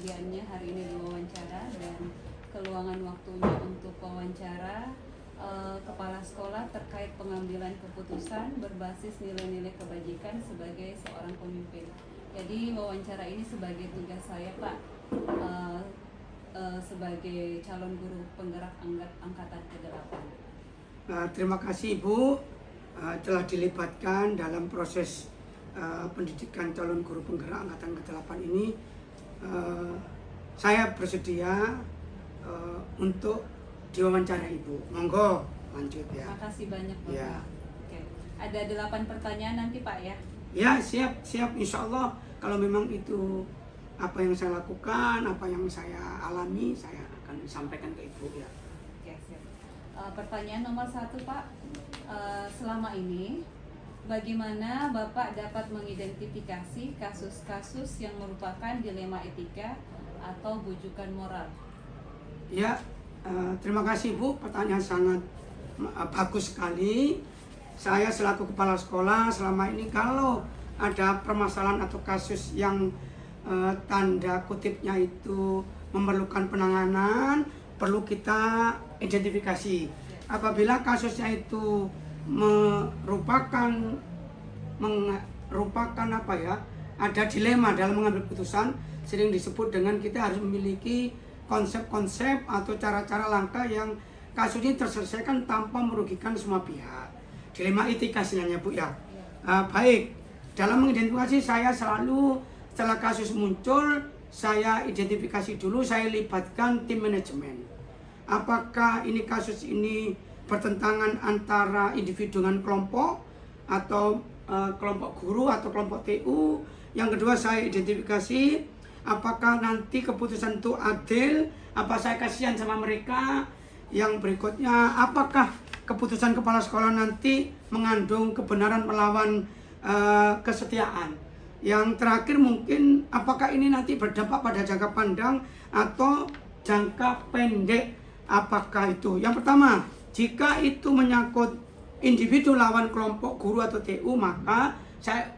kepersediaannya hari ini diwawancara dan keluangan waktunya untuk wawancara kepala sekolah terkait pengambilan keputusan berbasis nilai-nilai kebajikan sebagai seorang pemimpin. Jadi wawancara ini sebagai tugas saya, Pak, sebagai calon guru penggerak angkatan ke-8. Terima kasih Ibu telah dilibatkan dalam proses pendidikan calon guru penggerak angkatan ke-8 ini. Saya bersedia untuk diwawancara Ibu. Monggo lanjut ya. Terima kasih banyak Bapak. Ya. Oke. Ada 8 pertanyaan nanti Pak ya? Ya, siap insya Allah. Kalau memang itu apa yang saya lakukan, apa yang saya alami, saya akan sampaikan ke Ibu ya. Oke, siap. Pertanyaan nomor 1 Pak, selama ini bagaimana Bapak dapat mengidentifikasi kasus-kasus yang merupakan dilema etika atau bujukan moral? Ya, terima kasih Bu, pertanyaan sangat bagus sekali. Saya selaku kepala sekolah selama ini kalau ada permasalahan atau kasus yang tanda kutipnya itu memerlukan penanganan, perlu kita identifikasi. Apabila kasusnya itu merupakan apa ya, ada dilema dalam mengambil keputusan, sering disebut dengan kita harus memiliki konsep-konsep atau cara-cara langkah yang kasus ini terselesaikan tanpa merugikan semua pihak. Dilema etika istilahnya Bu ya. Baik, dalam mengidentifikasi saya selalu setelah kasus muncul, saya identifikasi dulu, saya libatkan tim manajemen. Apakah ini kasus ini bertentangan antara individu dengan kelompok atau kelompok guru atau kelompok TU. Yang kedua, saya identifikasi apakah nanti keputusan itu adil, apa saya kasihan sama mereka. Yang berikutnya, apakah keputusan kepala sekolah nanti mengandung kebenaran melawan kesetiaan. Yang terakhir mungkin apakah ini nanti berdampak pada jangka panjang atau jangka pendek, apakah itu. Yang pertama, jika itu menyangkut individu lawan kelompok guru atau TU, maka saya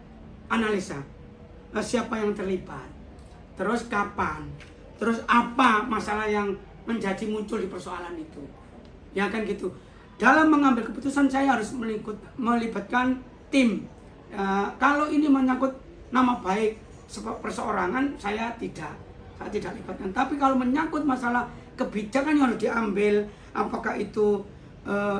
analisa siapa yang terlibat, terus kapan, terus apa masalah yang menjadi muncul di persoalan itu. Ya kan gitu. Dalam mengambil keputusan saya harus melibatkan tim. Kalau ini menyangkut nama baik perseorangan, saya tidak libatkan. Tapi kalau menyangkut masalah kebijakan yang harus diambil, apakah itu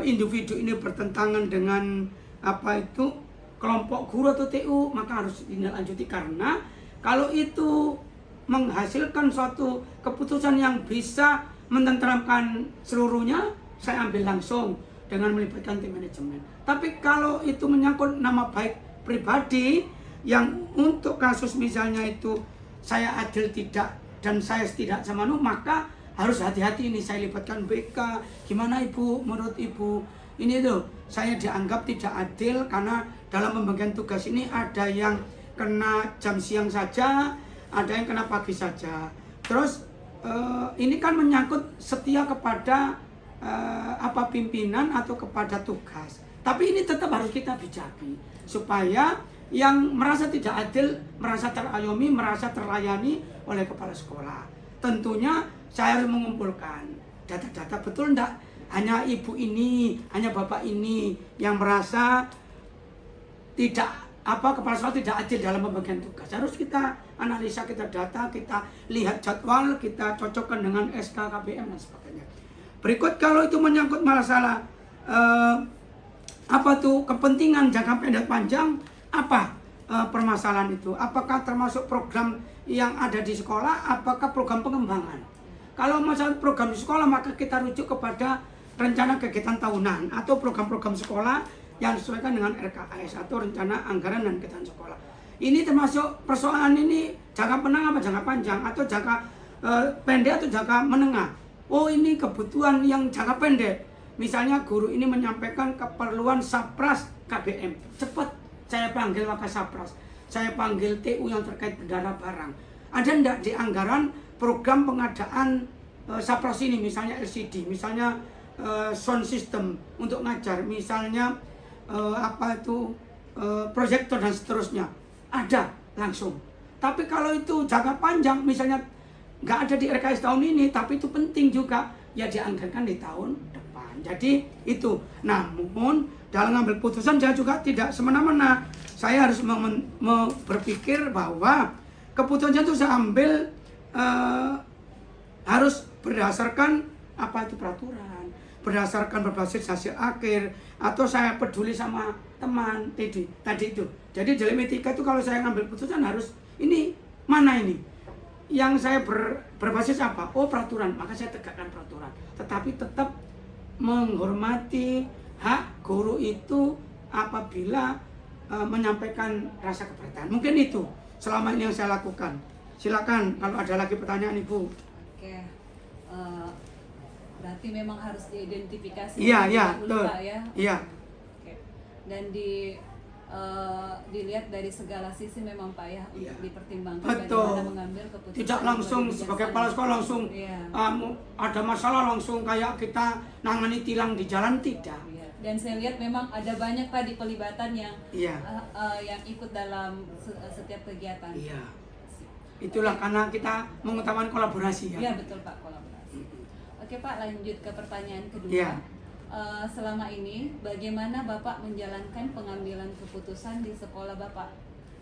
individu ini bertentangan dengan apa itu kelompok guru atau TU, maka harus ditindaklanjuti. Karena kalau itu menghasilkan suatu keputusan yang bisa menenteramkan seluruhnya, saya ambil langsung dengan melibatkan tim manajemen. Tapi kalau itu menyangkut nama baik pribadi, yang untuk kasus misalnya itu saya adil tidak dan saya tidak sama, maka harus hati-hati ini saya libatkan BK. Gimana Ibu, menurut Ibu ini tuh saya dianggap tidak adil karena dalam pembagian tugas ini ada yang kena jam siang saja, ada yang kena pagi saja. Terus ini kan menyangkut setia kepada pimpinan atau kepada tugas. Tapi ini tetap harus kita bijaki supaya yang merasa tidak adil, merasa terayomi, merasa terlayani oleh kepala sekolah. Tentunya saya harus mengumpulkan data-data, betul enggak hanya ibu ini, hanya bapak ini yang merasa kepala sekolah tidak adil dalam pembagian tugas. Harus kita analisa, kita data, kita lihat jadwal, kita cocokkan dengan SK KBM dan sebagainya. Berikut, kalau itu menyangkut masalah kepentingan jangka pendek panjang, permasalahan itu? Apakah termasuk program yang ada di sekolah? Apakah program pengembangan? Kalau masalah program di sekolah, maka kita rujuk kepada rencana kegiatan tahunan atau program-program sekolah yang disesuaikan dengan RKAS atau rencana anggaran dan kegiatan sekolah. Ini termasuk persoalan ini jangka menengah apa jangka panjang, atau jangka pendek atau jangka menengah. Oh, ini kebutuhan yang jangka pendek. Misalnya guru ini menyampaikan keperluan Sapras KBM. Cepat saya panggil Wakasapras, saya panggil TU yang terkait bendara barang. Ada enggak di anggaran program pengadaan Sapras ini, misalnya LCD, misalnya sound system untuk ngajar, misalnya proyektor dan seterusnya. Ada langsung. Tapi kalau itu jangka panjang, misalnya nggak ada di RKS tahun ini, tapi itu penting juga ya dianggarkan di tahun depan. Jadi itu. Namun dalam mengambil putusan saya juga tidak semena-mena. Saya harus berpikir bahwa keputusan itu saya ambil harus berdasarkan apa itu peraturan, berdasarkan berbasis hasil akhir, atau saya peduli sama teman tadi itu. Jadi dalam etika itu kalau saya ngambil putusan harus ini mana ini yang saya berbasis apa? Oh peraturan, maka saya tegakkan peraturan. Tetapi tetap menghormati hak guru itu apabila menyampaikan rasa keberatan. Mungkin itu selama ini yang saya lakukan. Silakan kalau ada lagi pertanyaan Ibu. Oke, berarti memang harus diidentifikasi Iya, dulu, Pak, ya. Iya. Oke. Dan dilihat dari segala sisi memang Pak ya, Iya. untuk dipertimbangkan Betul. bagaimana mengambil keputusan. Tidak langsung sebagai kepala sekolah langsung Iya. Ada masalah langsung kayak kita nangani tilang di jalan, tidak. Iya. Dan saya lihat memang ada banyak tadi pelibatan yang Iya. yang ikut dalam setiap kegiatan. Iya. Itulah karena kita mengutamakan kolaborasi ya. Iya betul Pak, kolaborasi. Oke Pak, lanjut ke pertanyaan kedua. Iya. Selama ini bagaimana Bapak menjalankan pengambilan keputusan di sekolah Bapak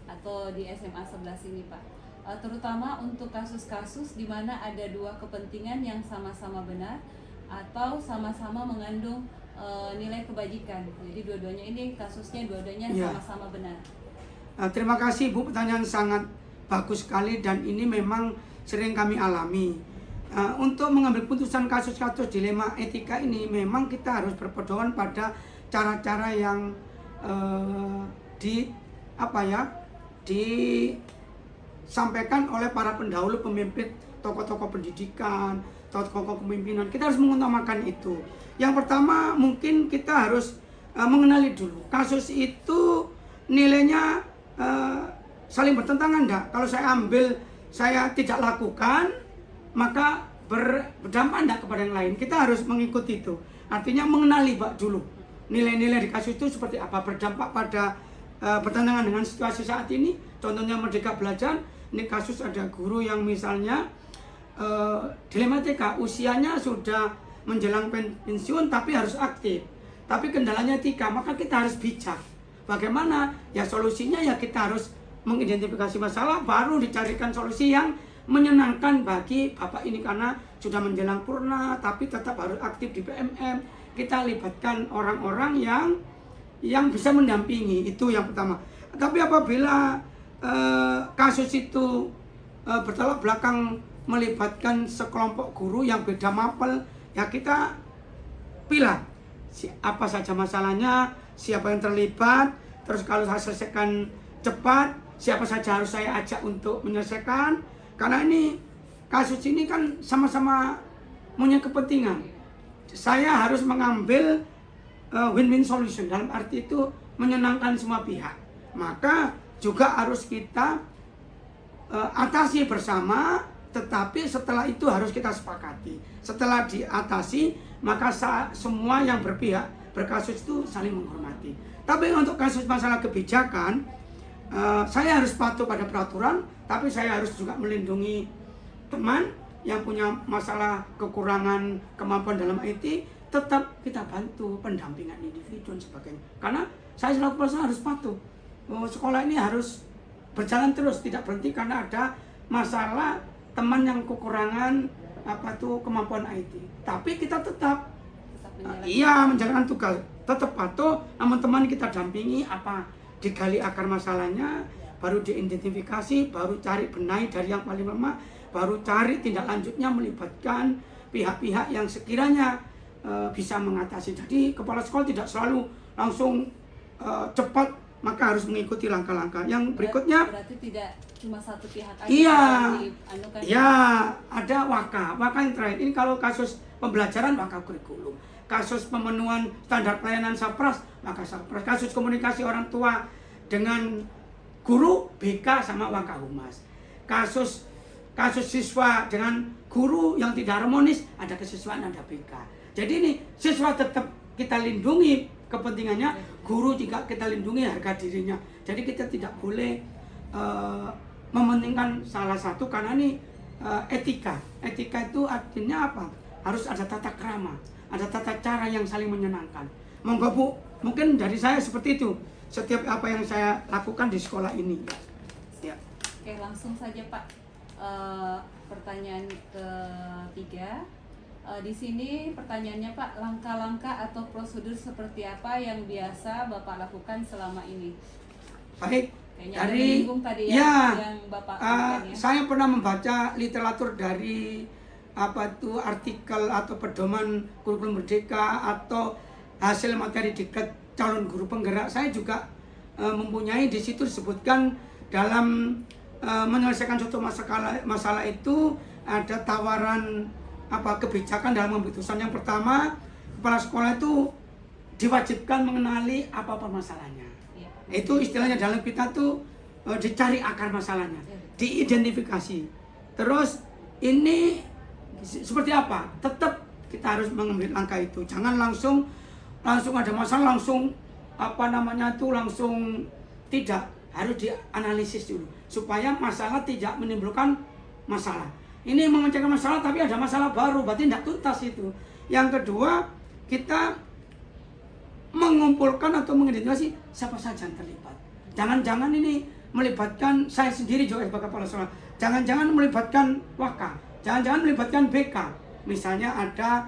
atau di SMA 11 ini Pak? Terutama untuk kasus-kasus di mana ada dua kepentingan yang sama-sama benar atau sama-sama mengandung nilai kebajikan. Jadi dua-duanya ini kasusnya dua-duanya Iya. sama-sama benar. Terima kasih Bu, pertanyaan sangat bagus sekali dan ini memang sering kami alami. Untuk mengambil putusan kasus-kasus dilema etika ini memang kita harus berpedoman pada cara-cara yang disampaikan oleh para pendahulu pemimpin, tokoh-tokoh pendidikan, tokoh-tokoh kepemimpinan. Kita harus mengutamakan itu. Yang pertama mungkin kita harus mengenali dulu kasus itu nilainya saling bertentangan enggak? Kalau saya ambil, saya tidak lakukan, maka berdampak enggak kepada yang lain? Kita harus mengikuti itu. Artinya mengenali dulu nilai-nilai di kasus itu seperti apa, berdampak pada bertentangan dengan situasi saat ini. Contohnya Merdeka Belajar, ini kasus ada guru yang misalnya dilematika, usianya sudah menjelang pensiun tapi harus aktif. Tapi kendalanya etika, maka kita harus bijak. Bagaimana? Ya solusinya ya kita harus mengidentifikasi masalah, baru dicarikan solusi yang menyenangkan bagi Bapak ini karena sudah menjelang purna tapi tetap harus aktif di PMM. Kita libatkan orang-orang yang bisa mendampingi, itu yang pertama. Tapi apabila kasus itu bertolak belakang melibatkan sekelompok guru yang beda mapel, ya kita pilih apa saja masalahnya, siapa yang terlibat, terus kalau saya selesaikan cepat, siapa saja harus saya ajak untuk menyelesaikan. Karena ini kasus ini kan sama-sama punya kepentingan. Saya harus mengambil win-win solution, dalam arti itu menyenangkan semua pihak. Maka juga harus kita atasi bersama, tetapi setelah itu harus kita sepakati. Setelah diatasi, maka semua yang berkasus itu saling menghormati. Tapi untuk kasus masalah kebijakan, saya harus patuh pada peraturan, tapi saya harus juga melindungi teman yang punya masalah kekurangan kemampuan dalam IT. Tetap kita bantu pendampingan individu dan sebagainya. Karena saya selaku personal harus patuh. Sekolah ini harus berjalan terus, tidak berhenti karena ada masalah teman yang kekurangan kemampuan IT. Tapi kita tetap menjalankan tugas, tetap patuh, namun teman kita dampingi digali akar masalahnya, baru diidentifikasi, baru cari benahi dari yang paling lemah, baru cari tindak lanjutnya melibatkan pihak-pihak yang sekiranya bisa mengatasi. Jadi kepala sekolah tidak selalu langsung cepat, maka harus mengikuti langkah-langkah. Yang berikutnya berarti tidak cuma satu pihak aja. Iya, ada waka yang terakhir. Ini kalau kasus pembelajaran maka kurikulum, kasus pemenuhan standar pelayanan Sapras maka Sapras, kasus komunikasi orang tua dengan guru BK sama waka humas, kasus siswa dengan guru yang tidak harmonis ada kesiswaan, ada BK. Jadi ini siswa tetap kita lindungi kepentingannya, guru juga kita lindungi harga dirinya. Jadi kita tidak boleh mementingkan salah satu karena ini etika. Etika itu artinya apa? Harus ada tata krama, ada tata cara yang saling menyenangkan. Monggo Bu, mungkin dari saya seperti itu. Setiap apa yang saya lakukan di sekolah ini. Ya. Oke, langsung saja Pak. Pertanyaan ketiga. Di sini pertanyaannya Pak, langkah-langkah atau prosedur seperti apa yang biasa Bapak lakukan selama ini? Baik. Kayaknya ada Dari menyinggung tadi ya, yang Bapak lakukan ya. saya pernah membaca literatur dari apa itu artikel atau pedoman kurikulum merdeka atau hasil materi diklat calon guru penggerak. Saya juga mempunyai di situ disebutkan dalam menyelesaikan suatu masalah itu ada tawaran apa kebijakan dalam keputusan. Yang pertama, kepala sekolah itu diwajibkan mengenali apa permasalahannya. Ya. Itu istilahnya dalam kita tuh dicari akar masalahnya, diidentifikasi. Terus ini seperti apa? Tetap kita harus mengambil langkah itu. Jangan langsung ada masalah langsung apa namanya tuh langsung tidak, harus dianalisis dulu supaya masalah tidak menimbulkan masalah. Ini memecahkan masalah tapi ada masalah baru, berarti tidak tuntas itu. Yang kedua, kita mengumpulkan atau mengidentifikasi siapa saja yang terlibat. Jangan-jangan ini melibatkan saya sendiri juga sebagai kepala sekolah. Jangan-jangan melibatkan Waka, jangan-jangan melibatkan BK. Misalnya ada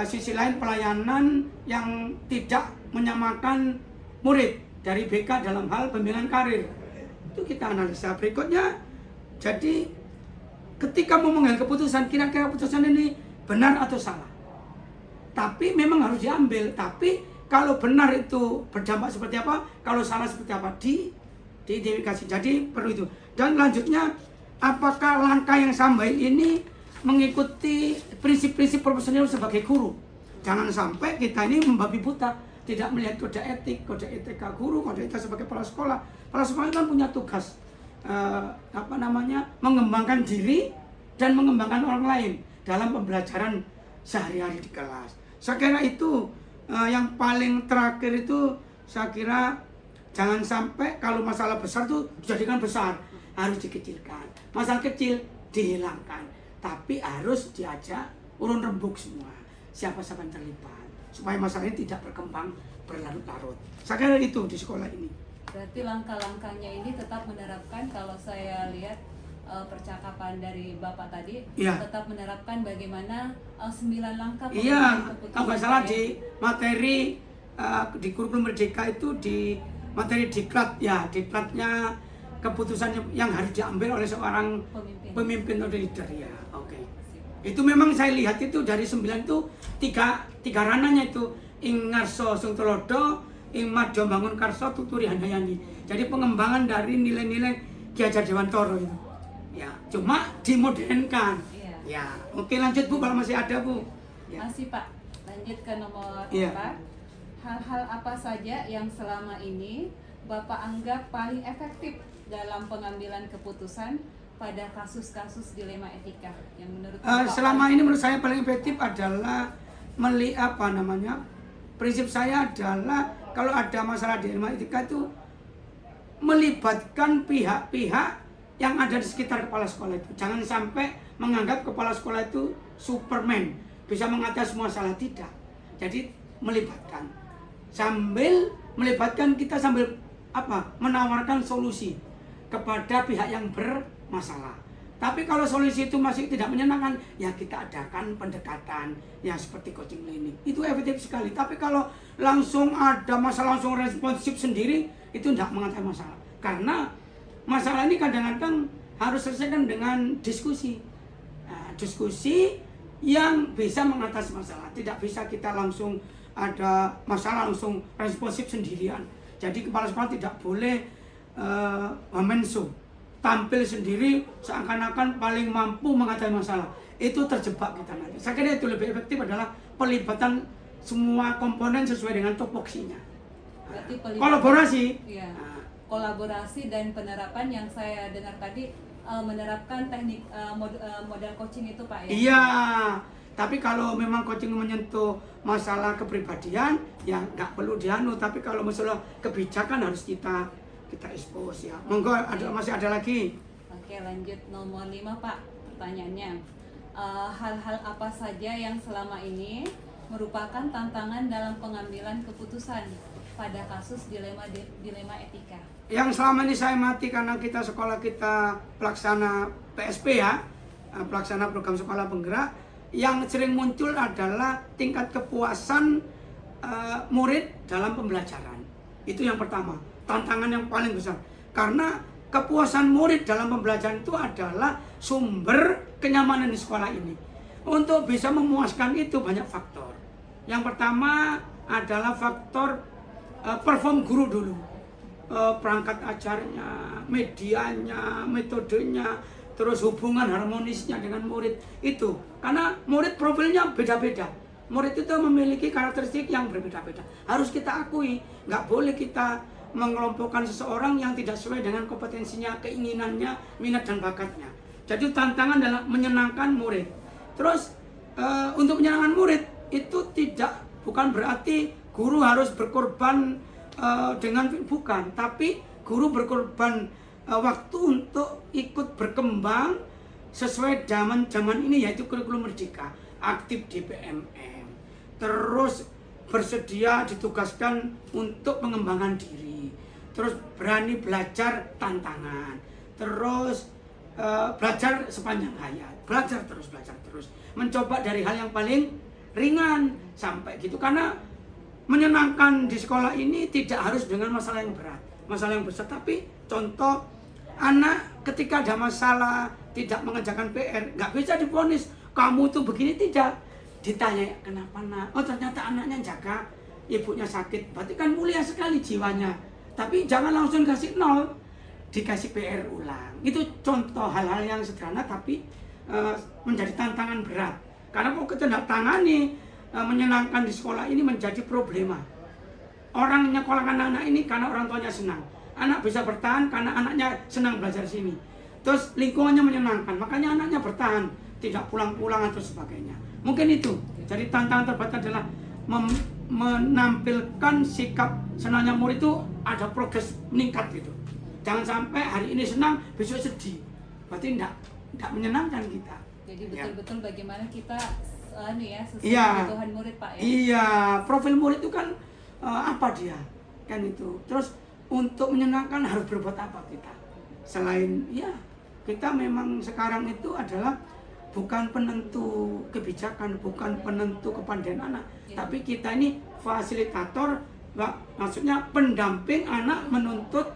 sisi lain pelayanan yang tidak menyamakan murid dari BK dalam hal pembimbingan karir. Itu kita analisa berikutnya. Jadi ketika mau mengambil keputusan, kira-kira keputusan ini benar atau salah. Tapi memang harus diambil. Tapi kalau benar itu berdampak seperti apa, kalau salah seperti apa, diidentifikasi. Jadi perlu itu. Dan lanjutnya, apakah langkah yang saya ambil ini mengikuti prinsip-prinsip profesional sebagai guru. Jangan sampai kita ini membabi buta, tidak melihat kode etik, kode etika guru, kode etika sebagai kepala sekolah. Kepala sekolah kan punya tugas mengembangkan diri dan mengembangkan orang lain dalam pembelajaran sehari-hari di kelas. Saya kira itu yang paling terakhir itu, saya kira jangan sampai kalau masalah besar tuh dijadikan besar, harus dikecilkan. Masalah kecil dihilangkan, tapi harus diajak urun rembuk semua, siapa-siapa yang terlibat, supaya masalah ini tidak berkembang berlarut-larut. Saya kira itu di sekolah ini. Berarti langkah-langkahnya ini tetap menerapkan, kalau saya lihat percakapan dari Bapak tadi, ya, tetap menerapkan bagaimana 9 langkah iya, keputusan. kalau nggak salah di materi di kurikulum merdeka itu di materi diklat, ya diklatnya keputusan yang harus diambil oleh seorang pemimpin atau leader ya. Oke. Itu memang saya lihat itu dari 9 itu tiga ranahnya itu Ingarso Sungtolodo, ing madya bangun karso tuturi handayani. Jadi pengembangan dari nilai-nilai Ki Hajar Dewantara itu. Ya, cuma dimodernkan. Iya. Ya, oke lanjut Bu kalau masih ada Bu. Ya. Masih Pak, lanjut ke nomor 4. Iya. Hal-hal apa saja yang selama ini Bapak anggap paling efektif dalam pengambilan keputusan pada kasus-kasus dilema etika yang menurut Bapak selama ini menurut saya paling efektif adalah prinsip saya adalah kalau ada masalah dilema etika itu melibatkan pihak-pihak yang ada di sekitar kepala sekolah itu. Jangan sampai menganggap kepala sekolah itu Superman, bisa mengatasi semua masalah, tidak. Jadi melibatkan. Sambil melibatkan kita sambil menawarkan solusi kepada pihak yang bermasalah. Tapi kalau solusi itu masih tidak menyenangkan, ya kita adakan pendekatan yang seperti coaching klinik. Itu efektif sekali. Tapi kalau langsung ada masalah langsung responsif sendiri, itu tidak mengatasi masalah. Karena masalah ini kadang-kadang harus selesaikan dengan diskusi. Nah, diskusi yang bisa mengatasi masalah. Tidak bisa kita langsung ada masalah langsung responsif sendirian. Jadi kepala sekolah tidak boleh momenso, tampil sendiri seakan-akan paling mampu mengatasi masalah. Itu terjebak kita nanti. Saya kira itu lebih efektif adalah pelibatan semua komponen sesuai dengan topoksinya. Kolaborasi. Iya. Kolaborasi dan penerapan yang saya dengar tadi, menerapkan teknik model coaching itu Pak ya? Iya. Tapi kalau memang coaching menyentuh masalah kepribadian, ya nggak perlu dianu. Tapi kalau masalah kebijakan harus kita expose ya. Monggo, masih ada lagi. Oke, lanjut nomor 5 Pak. pertanyaannya. Hal-hal apa saja yang selama ini merupakan tantangan dalam pengambilan keputusan pada kasus dilema etika? Yang selama ini saya amati, karena sekolah kita pelaksana PSP ya, pelaksana program sekolah penggerak, yang sering muncul adalah tingkat kepuasan murid dalam pembelajaran. Itu yang pertama, tantangan yang paling besar. Karena kepuasan murid dalam pembelajaran itu adalah sumber kenyamanan di sekolah ini. Untuk bisa memuaskan itu banyak faktor. Yang pertama adalah faktor perform guru dulu. Perangkat ajarnya, medianya, metodenya, terus hubungan harmonisnya dengan murid itu. Karena murid profilnya beda-beda. Murid itu memiliki karakteristik yang berbeda-beda. Harus kita akui, nggak boleh kita mengelompokkan seseorang yang tidak sesuai dengan kompetensinya, keinginannya, minat dan bakatnya. Jadi tantangan adalah menyenangkan murid. Terus untuk menyenangkan murid itu bukan berarti guru harus berkorban bukan, tapi guru berkorban waktu untuk ikut berkembang sesuai zaman ini, yaitu kurikulum merdeka, aktif di PMM, terus bersedia ditugaskan untuk pengembangan diri, terus berani belajar tantangan, terus belajar sepanjang hayat, belajar terus, mencoba dari hal yang paling ringan sampai gitu. Karena menyenangkan di sekolah ini tidak harus dengan masalah yang berat, masalah yang besar. Tapi contoh, anak ketika ada masalah tidak mengerjakan PR, nggak bisa divonis kamu tuh begini, tidak. Ditanya kenapa nak, oh ternyata anaknya jaga ibunya sakit, berarti kan mulia sekali jiwanya. Tapi jangan langsung kasih 0, dikasih PR ulang. Itu contoh hal-hal yang sederhana tapi menjadi tantangan berat. Karena kalau kita tidak tangani, menyenangkan di sekolah ini menjadi problema. Orang nyekolahkan anak ini karena orang tuanya senang. Anak bisa bertahan karena anaknya senang belajar sini. Terus lingkungannya menyenangkan, makanya anaknya bertahan, tidak pulang-pulang atau sebagainya. Mungkin itu. Jadi tantangan terberat adalah menampilkan sikap senangnya murid itu ada progres meningkat gitu. Jangan sampai hari ini senang, besok sedih. Berarti tidak menyenangkan kita. Jadi betul-betul bagaimana kita sesuai iya, kebutuhan murid, Pak ya. Iya, profil murid itu kan apa dia, kan itu. Terus untuk menyenangkan harus berbuat apa kita? Selain kita memang sekarang itu adalah bukan penentu kebijakan, bukan penentu kepandaian anak, tapi kita ini fasilitator, maksudnya pendamping anak menuntut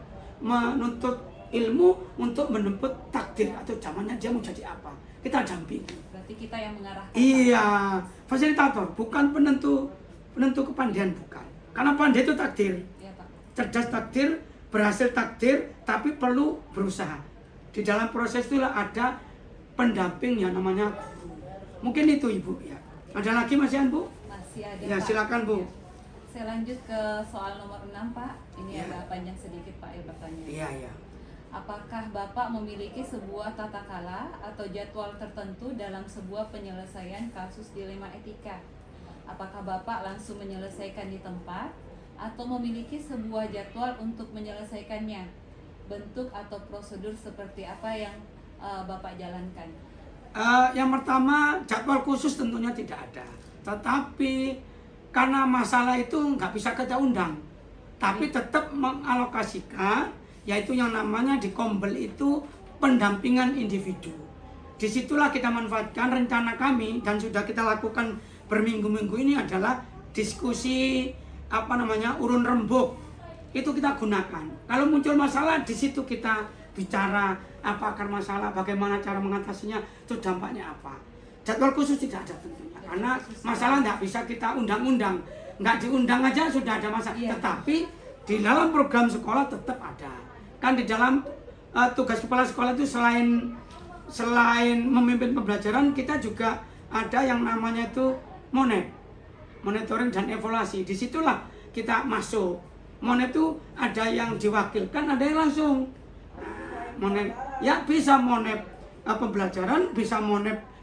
ilmu untuk menempuh takdir atau zamannya dia mau jadi apa. Kita dampingi. Berarti kita yang mengarahkan. Iya, fasilitator, bukan penentu kepandaian, bukan. Karena pandai itu takdir. Iya, Pak. Cerdas takdir, berhasil takdir, tapi perlu berusaha. Di dalam proses itulah ada pendamping yang namanya guru. Mungkin itu Ibu ya. Ada lagi Mas Ian, Bu? Masih ada, Ya, Pak. silakan, Bu. Ya. Saya lanjut ke soal nomor 6, Pak. Ini Ya. agak panjang sedikit, Pak, ya bertanya. Iya. Apakah Bapak memiliki sebuah tata kala atau jadwal tertentu dalam sebuah penyelesaian kasus dilema etika? Apakah Bapak langsung menyelesaikan di tempat atau memiliki sebuah jadwal untuk menyelesaikannya? Bentuk atau prosedur seperti apa yang Bapak jalankan? Yang pertama, jadwal khusus tentunya tidak ada. Tetapi karena masalah itu nggak bisa kita undang, tapi tetap mengalokasikan, yaitu yang namanya di Kombel itu pendampingan individu. Disitulah kita manfaatkan rencana kami dan sudah kita lakukan berminggu-minggu ini adalah diskusi urun rembuk. Itu kita gunakan. Kalau muncul masalah di situ kita bicara apa akar masalah, bagaimana cara mengatasinya, itu dampaknya apa. Jadwal khusus tidak ada tentunya, karena masalah tidak bisa kita undang-undang. Nggak diundang aja sudah ada masalah. Tetapi di dalam program sekolah tetap ada. Kan di dalam tugas kepala sekolah itu selain memimpin pembelajaran, kita juga ada yang namanya itu monitoring dan evaluasi. Disitulah kita masuk. Itu ada yang diwakilkan, ada yang langsung. Bisa pembelajaran, bisa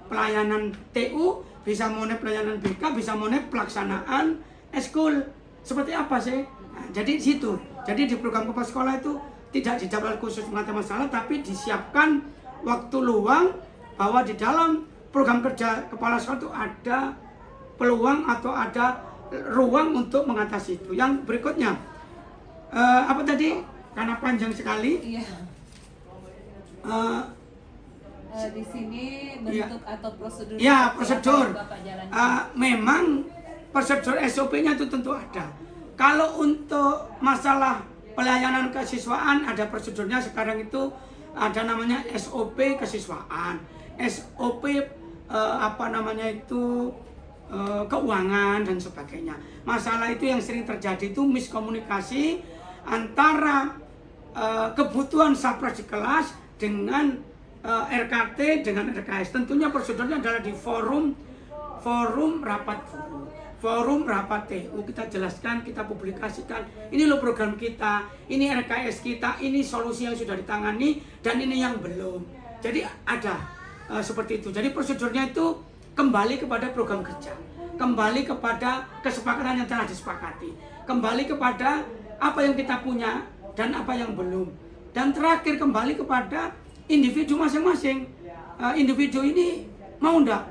pelayanan TU, bisa pelayanan BK, bisa pelaksanaan eskul. Seperti apa sih? Jadi di situ. Jadi di program kepala sekolah itu tidak dijadwal khusus mengatasi masalah, tapi disiapkan waktu luang bahwa di dalam program kerja kepala sekolah itu ada peluang atau ada ruang untuk mengatasi itu. Yang berikutnya, apa tadi? Karena panjang sekali. Iya. Di sini bentuk atau prosedur. Ya, seperti prosedur. apa yang Bapak jalankan? Memang prosedur SOP-nya itu tentu ada. Kalau untuk masalah pelayanan kesiswaan ada prosedurnya. Sekarang itu ada namanya SOP kesiswaan, SOP keuangan dan sebagainya. Masalah itu yang sering terjadi itu miskomunikasi antara kebutuhan sapras di kelas dengan RKT dengan RKS. Tentunya prosedurnya adalah di forum rapat guru, forum rapat TU, kita jelaskan, kita publikasikan, ini loh program kita, ini RKS kita, ini solusi yang sudah ditangani, dan ini yang belum. Jadi ada seperti itu. Jadi prosedurnya itu kembali kepada program kerja, kembali kepada kesepakatan yang telah disepakati, kembali kepada apa yang kita punya dan apa yang belum, dan terakhir kembali kepada individu masing-masing. Individu ini mau ndak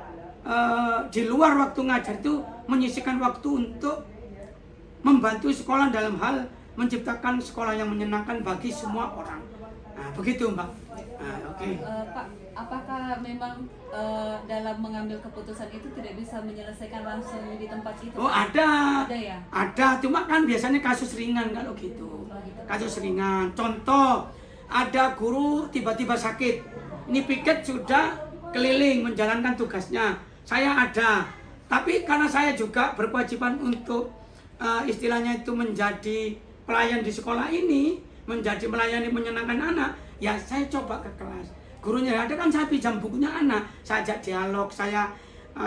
di luar waktu ngajar itu menyisihkan waktu untuk membantu sekolah dalam hal menciptakan sekolah yang menyenangkan bagi semua orang. Nah, begitu Mbak. Oke. Pak, apakah memang dalam mengambil keputusan itu tidak bisa menyelesaikan langsung di tempat itu? Oh, ada. Ada ya? Ada, cuma kan biasanya kasus ringan kalau gitu. Kasus ringan. Contoh, ada guru tiba-tiba sakit. Ini piket sudah keliling menjalankan tugasnya. Saya ada. Tapi karena saya juga berkewajiban untuk istilahnya itu menjadi pelayan di sekolah ini, menjadi melayani menyenangkan anak, ya saya coba ke kelas. Gurunya ada kan, saya pinjam bukunya anak, saya ajak dialog, saya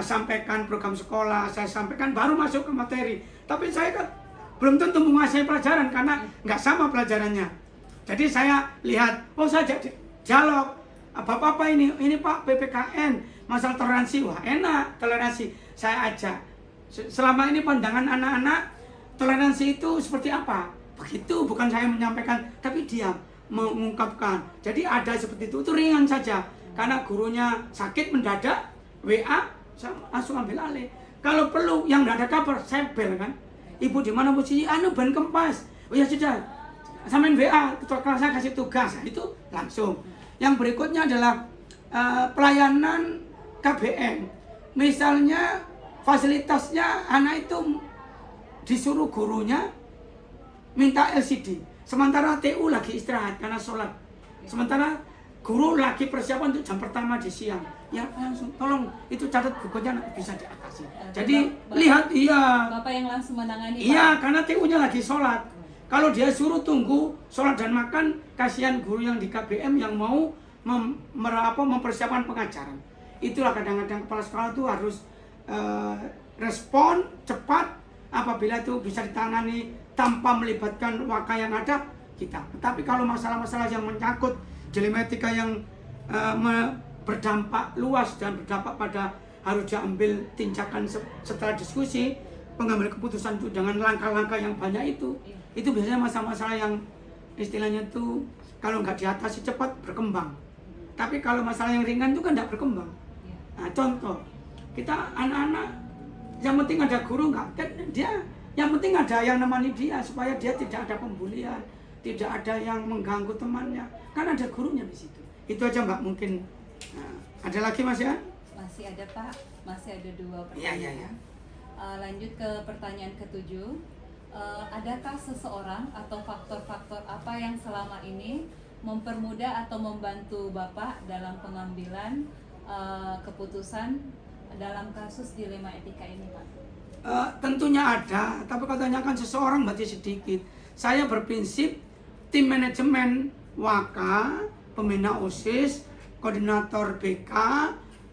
sampaikan program sekolah, saya sampaikan baru masuk ke materi. Tapi saya kan belum tentu menguasai pelajaran karena nggak sama pelajarannya. Jadi saya lihat, oh saya ajak dialog, apa-apa ini Pak PPKN, masalah toleransi, wah enak toleransi, saya ajak. Selama ini pandangan anak-anak toleransi itu seperti apa? Begitu, bukan saya menyampaikan, tapi dia mengungkapkan. Jadi ada seperti itu ringan saja. Karena gurunya sakit mendadak, WA, saya langsung ambil alih. Kalau perlu, yang tidak ada kabar, saya bel kan. Ibu di mana posisi? Ban kempas. Oh ya sudah, samain WA, ketua kelas saya kasih tugas. Nah, itu langsung. Yang berikutnya adalah pelayanan KBM. Misalnya fasilitasnya anak itu disuruh gurunya minta LCD, sementara TU lagi istirahat karena sholat, sementara guru lagi persiapan untuk jam pertama di siang, ya langsung tolong itu catat bukunya bisa diatasi. Jadi Bapak, lihat, iya Bapak yang langsung menangani. iya Pak. karena TU-nya lagi sholat. Kalau dia suruh tunggu sholat dan makan, kasihan guru yang di KBM yang mau mempersiapkan pengajaran. Itulah kadang-kadang kepala sekolah itu harus respon cepat apabila itu bisa ditangani tanpa melibatkan waka yang ada kita. Tetapi kalau masalah-masalah yang menyangkut dilematika yang berdampak luas dan berdampak pada harus diambil tindakan setelah diskusi, pengambil keputusan itu dengan langkah-langkah yang banyak itu biasanya masalah-masalah yang istilahnya itu kalau nggak diatasi cepat berkembang. Tapi kalau masalah yang ringan itu kan nggak berkembang. Nah, contoh, kita anak-anak yang penting ada guru nggak, kan dia yang penting ada yang nemani dia supaya dia tidak ada pembulian, tidak ada yang mengganggu temannya, kan ada gurunya di situ. Itu aja Mbak mungkin. Nah, ada lagi Mas ya? Masih ada Pak, masih ada 2 pertanyaan. Iya. Lanjut ke pertanyaan ke-7. Adakah seseorang atau faktor-faktor apa yang selama ini mempermudah atau membantu Bapak dalam pengambilan keputusan dalam kasus dilema etika ini Pak? Tentunya ada, tapi kalau tanyakan seseorang berarti sedikit. Saya berprinsip tim manajemen Waka, pembina OSIS, koordinator BK,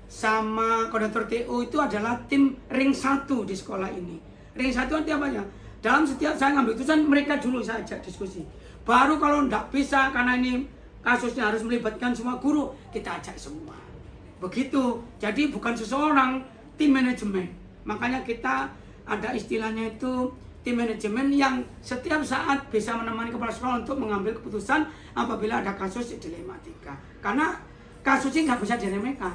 sama koordinator TU itu adalah tim ring 1 di sekolah ini. Ring 1 nanti apanya? Dalam setiap saya ngambil keputusan, mereka dulu saya ajak diskusi. Baru kalau tidak bisa, karena ini kasusnya harus melibatkan semua guru, kita ajak semua. Begitu, jadi bukan seseorang, tim manajemen. Makanya kita ada istilahnya itu tim manajemen yang setiap saat bisa menemani kepala sekolah untuk mengambil keputusan apabila ada kasus dilematika. Karena kasusnya nggak bisa diremehkan.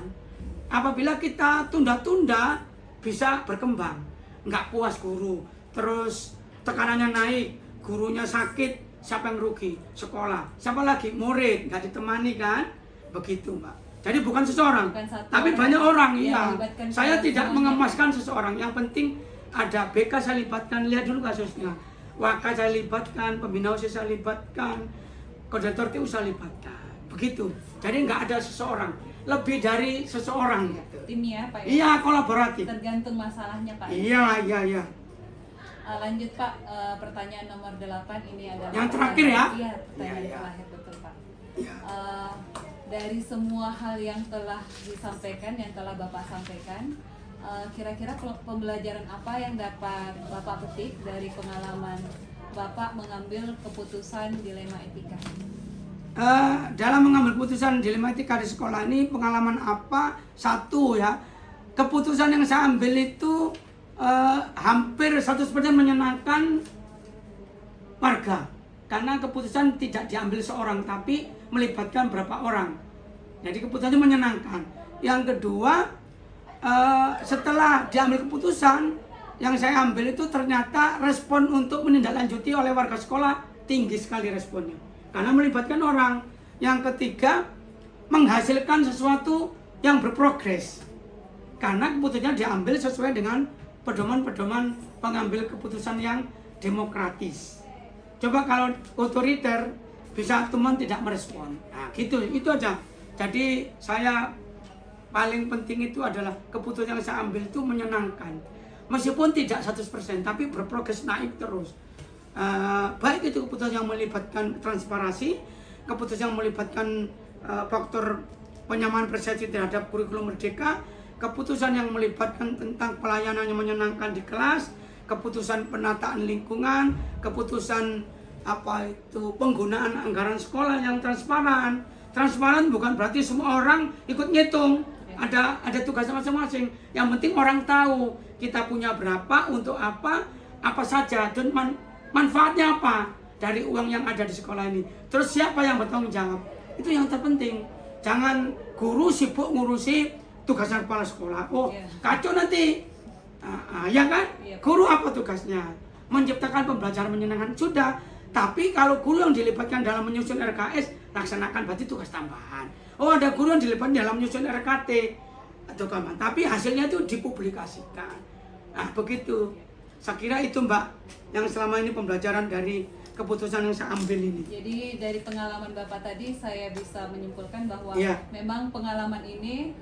Apabila kita tunda-tunda bisa berkembang. Nggak puas guru, terus tekanannya naik, gurunya sakit, siapa yang rugi? Sekolah. Siapa lagi? Murid, nggak ditemani kan? Begitu Mbak. Jadi bukan seseorang, Bukan satu tapi orang. banyak orang. Ya, Iya. melibatkan Saya tidak semuanya. mengemaskan seseorang. Yang penting ada BK saya libatkan, lihat dulu kasusnya. Waka saya libatkan, pembina OSIS saya libatkan, koordinator TU saya libatkan. Begitu. Jadi nggak ada seseorang, lebih dari seseorang. Tim ya Pak ya? Iya, kolaboratif. Tergantung masalahnya Pak. Iya. Lanjut Pak, pertanyaan nomor 8 ini adalah Yang terakhir ya? Iya, pertanyaan Iya. terakhir betul Pak. Iya. Dari semua hal yang telah disampaikan, yang telah Bapak sampaikan, kira-kira pembelajaran apa yang dapat Bapak petik dari pengalaman Bapak mengambil keputusan dilema etika? Dalam mengambil keputusan dilema etika di sekolah ini, pengalaman apa? Satu ya, keputusan yang saya ambil itu hampir 100% menyenangkan warga, karena keputusan tidak diambil seorang tapi melibatkan berapa orang. Jadi keputusannya menyenangkan. Yang kedua, setelah diambil keputusan yang saya ambil itu ternyata respon untuk menindaklanjuti oleh warga sekolah tinggi sekali responnya, karena melibatkan orang. Yang ketiga, menghasilkan sesuatu yang berprogres, karena keputusannya diambil sesuai dengan pedoman-pedoman pengambil keputusan yang demokratis. Coba kalau otoriter bisa teman tidak merespon. Nah, gitu, itu aja. Jadi saya paling penting itu adalah keputusan yang saya ambil itu menyenangkan. Meskipun tidak 100%, tapi berprogres naik terus. Baik itu keputusan yang melibatkan transparansi, keputusan yang melibatkan faktor penyamaan persepsi terhadap kurikulum merdeka, keputusan yang melibatkan tentang pelayanan yang menyenangkan di kelas, keputusan penataan lingkungan, keputusan penggunaan anggaran sekolah yang transparan. Transparan bukan berarti semua orang ikut ngitung. Ada tugas masing-masing. Yang penting orang tahu kita punya berapa, untuk apa saja, dan manfaatnya apa dari uang yang ada di sekolah ini. Terus siapa yang bertanggung jawab? Itu yang terpenting. Jangan guru sibuk ngurusi tugasnya kepala sekolah. Kacau nanti. Ya kan? Guru apa tugasnya? Menciptakan pembelajaran menyenangkan, sudah. Tapi kalau guru yang dilibatkan dalam menyusun RKS, laksanakan, berarti tugas tambahan. Ada guru yang dilibatkan dalam menyusun RKT atau kapan, tapi hasilnya itu dipublikasikan. Nah, begitu. Saya kira itu Mbak, yang selama ini pembelajaran dari keputusan yang saya ambil ini. Jadi dari pengalaman Bapak tadi saya bisa menyimpulkan bahwa Iya. memang pengalaman ini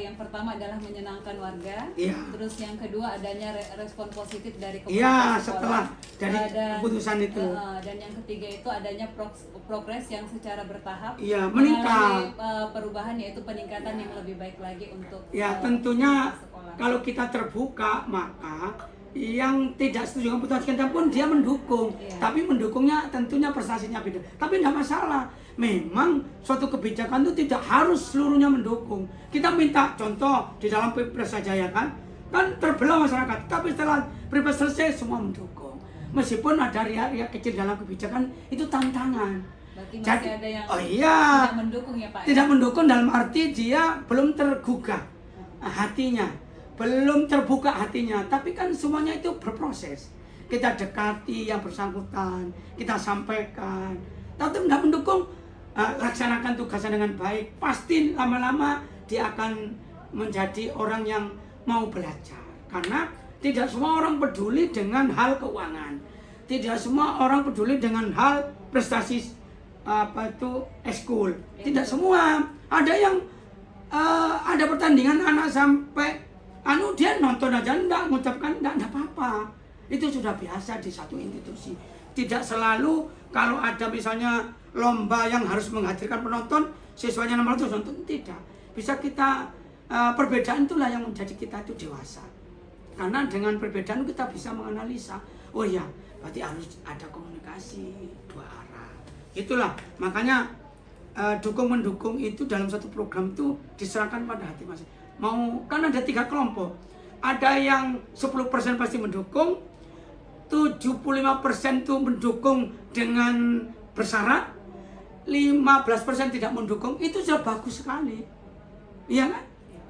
yang pertama adalah menyenangkan warga, Iya. terus yang kedua adanya respon positif dari Iya, keputusan setelah sekolah, dari keputusan itu. dan yang ketiga itu adanya progres yang secara bertahap Iya, mengalami meningkat. perubahan, yaitu peningkatan yang lebih baik lagi untuk Ya, tentunya sekolah. kalau kita terbuka, maka yang tidak setuju keputusan kita pun dia mendukung. Iya. Tapi mendukungnya tentunya prestasinya beda. Tapi tidak masalah. Memang suatu kebijakan itu tidak harus seluruhnya mendukung. Kita minta contoh di dalam Pilpres saja ya kan. Kan terbelah masyarakat. Tapi setelah Pilpres selesai semua mendukung. Meskipun ada riak-riak kecil dalam kebijakan, itu tantangan. Berarti masih ada yang iya, tidak mendukung ya Pak? tidak mendukung dalam arti dia belum tergugah hatinya, belum terbuka hatinya. Tapi kan semuanya itu berproses. Kita dekati yang bersangkutan, kita sampaikan. Tapi tidak mendukung, laksanakan tugasnya dengan baik. Pasti lama-lama dia akan menjadi orang yang mau belajar. Karena tidak semua orang peduli dengan hal keuangan. Tidak semua orang peduli dengan hal prestasi ekskul. Tidak semua. Ada yang ada pertandingan anak sampai dia nonton aja enggak, mengucapkan enggak apa-apa. Itu sudah biasa di satu institusi. Tidak selalu kalau ada misalnya lomba yang harus menghadirkan penonton, siswanya 600 nonton, tidak. Bisa kita perbedaan itulah yang menjadi kita itu dewasa. Karena dengan perbedaan kita bisa menganalisa. Oh ya, berarti harus ada komunikasi dua arah. Itulah makanya dukung-mendukung itu dalam satu program itu diserahkan pada hati masing. Kan ada 3 kelompok. Ada yang 10% pasti mendukung, 75% itu mendukung dengan bersyarat, 15% tidak mendukung, itu sudah bagus sekali. Iya kan?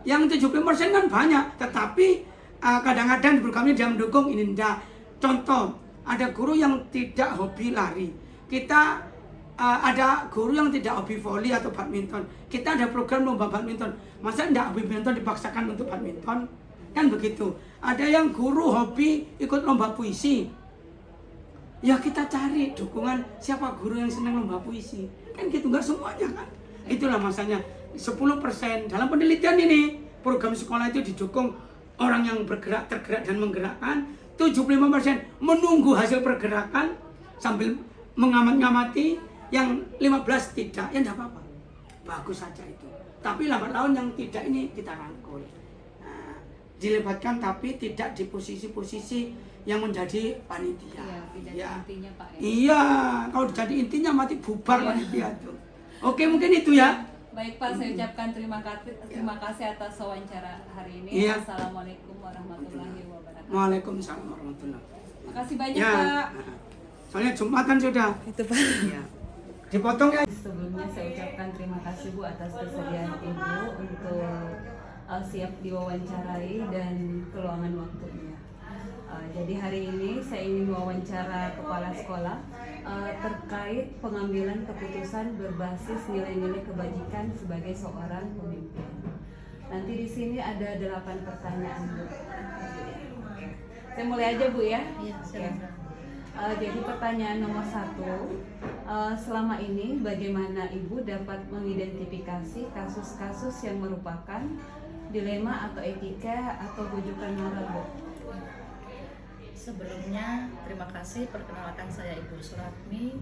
Yang 70% kan banyak, tetapi kadang-kadang di programnya dia mendukung, ini enggak. Contoh, ada guru yang tidak hobi lari. Kita ada guru yang tidak hobi voli atau badminton. Kita ada program lomba badminton. Masa enggak hobi badminton dipaksakan untuk badminton? Kan begitu. Ada yang guru hobi ikut lomba puisi. Ya kita cari dukungan siapa guru yang senang lomba puisi. Kan gitu, enggak semuanya kan. Itulah masanya 10% dalam penelitian ini program sekolah itu didukung orang yang bergerak, tergerak dan menggerakkan. 75% menunggu hasil pergerakan sambil mengamati, yang 15 tidak, ya enggak apa-apa. Bagus saja itu. Tapi lambat laun yang tidak ini kita rangkul. Nah, dilibatkan tapi tidak di posisi-posisi yang menjadi panitia. Iya, tidak Ya. intinya Pak ya. Iya, kalau jadi intinya mati bubar panitia tuh. Oke, mungkin itu ya. Baik Pak, saya ucapkan terima kasih atas wawancara hari ini. Iya. Assalamualaikum warahmatullahi wabarakatuh. Waalaikumsalam warahmatullahi. Makasih banyak Ya. Pak. Soalnya Jumatan sudah. Itu Pak. Ya. Dipotong ya. Sebelumnya saya ucapkan terima kasih Bu atas kesediaan Ibu untuk siap diwawancarai dan keluangan waktunya. Jadi hari ini saya ingin wawancara kepala sekolah terkait pengambilan keputusan berbasis nilai-nilai kebajikan sebagai seorang pemimpin. Nanti di sini ada 8 pertanyaan Bu. Saya mulai aja Bu ya. Iya, silakan. Jadi pertanyaan nomor 1, selama ini bagaimana Ibu dapat mengidentifikasi kasus-kasus yang merupakan dilema atau etika atau rujukan moral Bu? Sebelumnya terima kasih, perkenalkan saya Ibu Suratmi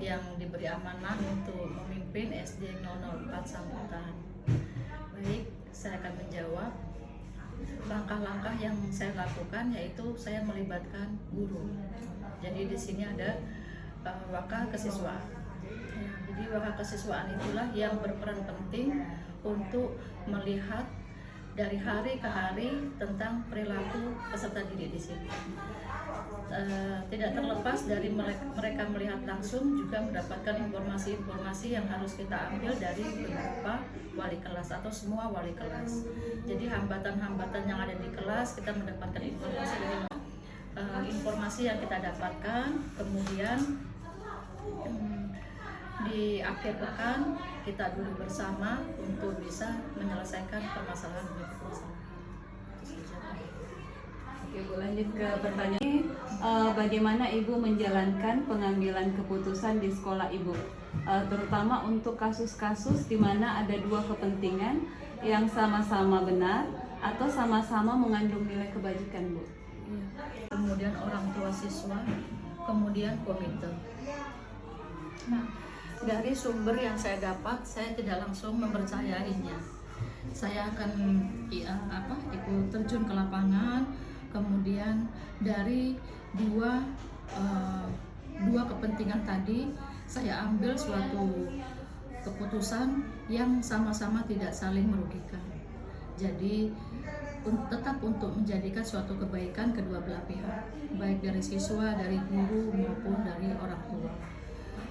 yang diberi amanah untuk memimpin SD 004 Sambutan. Baik, saya akan menjawab. Langkah-langkah yang saya lakukan yaitu saya melibatkan guru. Jadi di sini ada waka kesiswaan. Jadi waka kesiswaan itulah yang berperan penting untuk melihat dari hari ke hari tentang perilaku peserta didik di sini. Tidak terlepas dari mereka melihat langsung, juga mendapatkan informasi-informasi yang harus kita ambil dari beberapa wali kelas atau semua wali kelas. Jadi hambatan-hambatan yang ada di kelas kita mendapatkan informasi dari informasi yang kita dapatkan, kemudian di akhir pekan kita duduk bersama untuk bisa menyelesaikan permasalahan demi permasalahan. Oke Bu, lanjut ke pertanyaan. Bagaimana Ibu menjalankan pengambilan keputusan di sekolah Ibu, terutama untuk kasus-kasus di mana ada dua kepentingan yang sama-sama benar atau sama-sama mengandung nilai kebajikan Bu? Kemudian orang tua siswa, kemudian komite. Nah, dari sumber yang saya dapat, saya tidak langsung mempercayainya. Saya akan ikut terjun ke lapangan, kemudian dari dua kepentingan tadi, saya ambil suatu keputusan yang sama-sama tidak saling merugikan. Jadi tetap untuk menjadikan suatu kebaikan kedua belah pihak, baik dari siswa, dari guru maupun dari orang tua.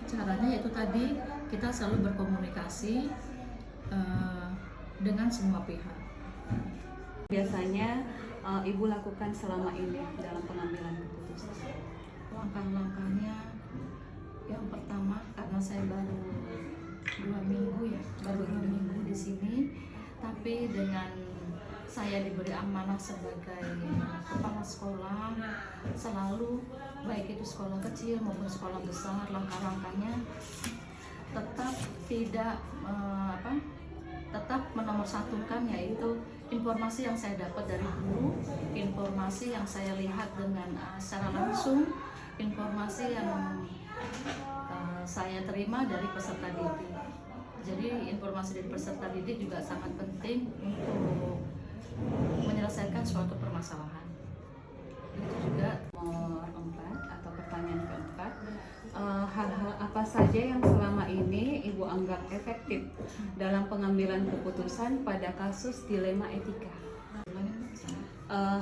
Caranya yaitu tadi kita selalu berkomunikasi dengan semua pihak. Biasanya Ibu lakukan selama ini dalam pengambilan keputusan? Langkah-langkahnya yang pertama, karena saya baru 2 minggu di sini, tapi dengan saya diberi amanah sebagai kepala sekolah, selalu baik itu sekolah kecil maupun sekolah besar, langkah-langkahnya tetap menomorsatukan, yaitu informasi yang saya dapat dari guru, informasi yang saya lihat dengan secara langsung, informasi yang saya terima dari peserta didik. Jadi informasi dari peserta didik juga sangat penting untuk menyelesaikan suatu permasalahan. Itu juga Nomor 4 atau pertanyaan keempat, hal-hal apa saja yang selama ini Ibu anggap efektif dalam pengambilan keputusan pada kasus dilema etika?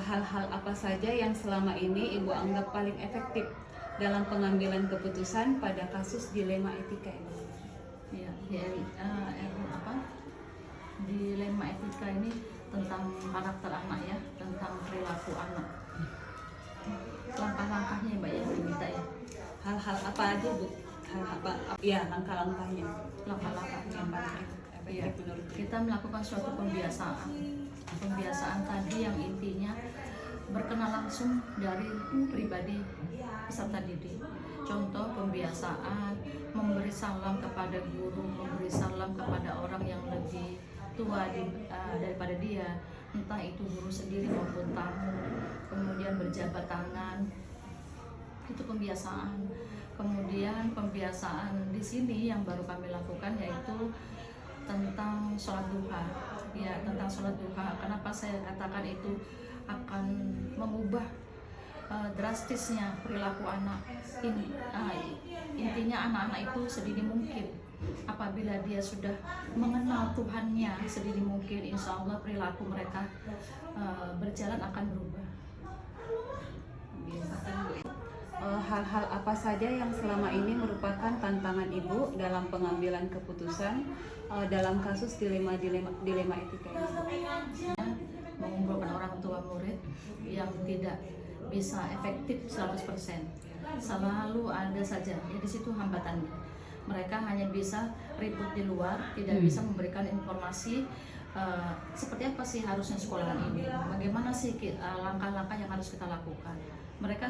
Hal-hal apa saja yang selama ini Ibu anggap paling efektif dalam pengambilan keputusan pada kasus dilema etika ini? dilema etika ini tentang karakter anak ya, tentang perilaku anak. Langkah-langkahnya Mbak yang diminta ya. Hal-hal apa aja Bu? Hal apa? Ya, langkah-langkahnya. Langkah-langkahnya Yang paling Iya, efektif menurut kita melakukan suatu pembiasaan. Pembiasaan tadi yang intinya berkenal langsung dari pribadi peserta didik. Contoh pembiasaan memberi salam kepada guru, memberi salam kepada orang yang lebih tua daripada dia, entah itu guru sendiri maupun tamu. Kemudian berjabat tangan, itu pembiasaan. Kemudian pembiasaan di sini yang baru kami lakukan yaitu tentang sholat duha. Ya, tentang sholat duha. Kenapa saya katakan itu akan mengubah drastisnya perilaku anak. Intinya anak-anak itu sedini mungkin apabila dia sudah mengenal Tuhannya sedini mungkin, insya Allah perilaku mereka berjalan akan berubah. hal-hal apa saja yang selama ini merupakan tantangan Ibu dalam pengambilan keputusan dalam kasus dilema etika ini? Mengumpulkan orang tua murid yang tidak bisa efektif 100%. Selalu ada saja, ya di situ hambatannya. Mereka hanya bisa ribut di luar, tidak bisa memberikan informasi seperti apa sih harusnya sekolahan ini, bagaimana sih langkah-langkah yang harus kita lakukan. Mereka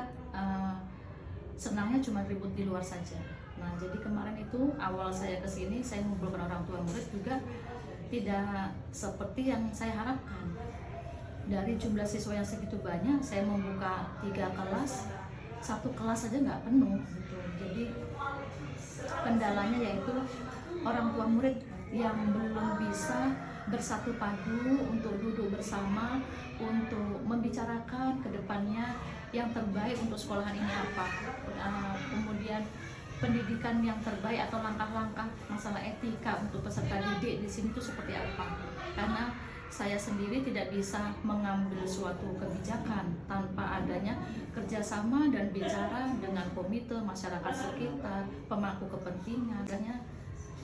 senangnya cuma ribut di luar saja. Nah, jadi kemarin itu awal saya kesini, saya mengumpulkan orang tua murid juga tidak seperti yang saya harapkan. Dari jumlah siswa yang segitu banyak, saya membuka 3 kelas, 1 kelas saja nggak penuh gitu. Jadi kendalanya yaitu orang tua murid yang belum bisa bersatu padu untuk duduk bersama, untuk membicarakan ke depannya yang terbaik untuk sekolahan ini apa, kemudian pendidikan yang terbaik atau langkah-langkah masalah etika untuk peserta didik di sini itu seperti apa. Karena saya sendiri tidak bisa mengambil suatu kebijakan tanpa adanya kerjasama dan bicara dengan komite masyarakat sekitar, pemangku kepentingan. Makanya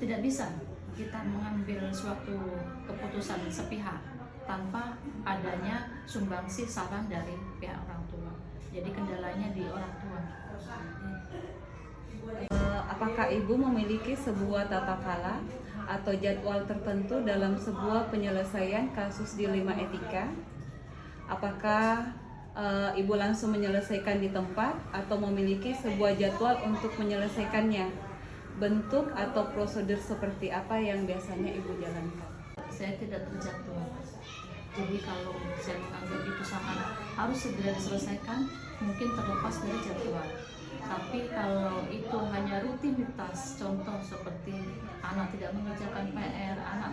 tidak bisa kita mengambil suatu keputusan sepihak tanpa adanya sumbangsi saran dari pihak orang tua. Jadi kendalanya di orang tua. Apakah Ibu memiliki sebuah tata cara atau jadwal tertentu dalam sebuah penyelesaian kasus dilema etika? Apakah Ibu langsung menyelesaikan di tempat atau memiliki sebuah jadwal untuk menyelesaikannya? Bentuk atau prosedur seperti apa yang biasanya Ibu jalankan? Saya tidak terjadwal. Jadi kalau saya menganggap itu sangat harus segera diselesaikan, mungkin terlepas dari jadwal. Tapi kalau itu hanya rutinitas, contoh seperti anak tidak mengerjakan PR, anak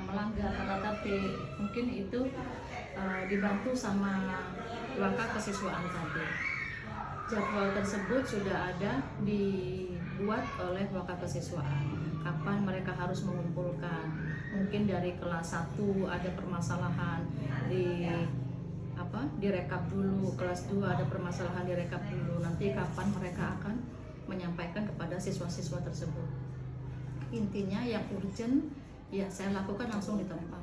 melanggar tata tertib, mungkin itu dibantu sama langkah kesiswaan tadi. Jadwal tersebut sudah ada dibuat oleh wakil kesiswaan. Kapan mereka harus mengumpulkan? Mungkin dari kelas 1 ada permasalahan direkap dulu, kelas 2 ada permasalahan direkap dulu. Nanti kapan mereka akan menyampaikan kepada siswa-siswa tersebut. Intinya yang urgent ya saya lakukan langsung di tempat.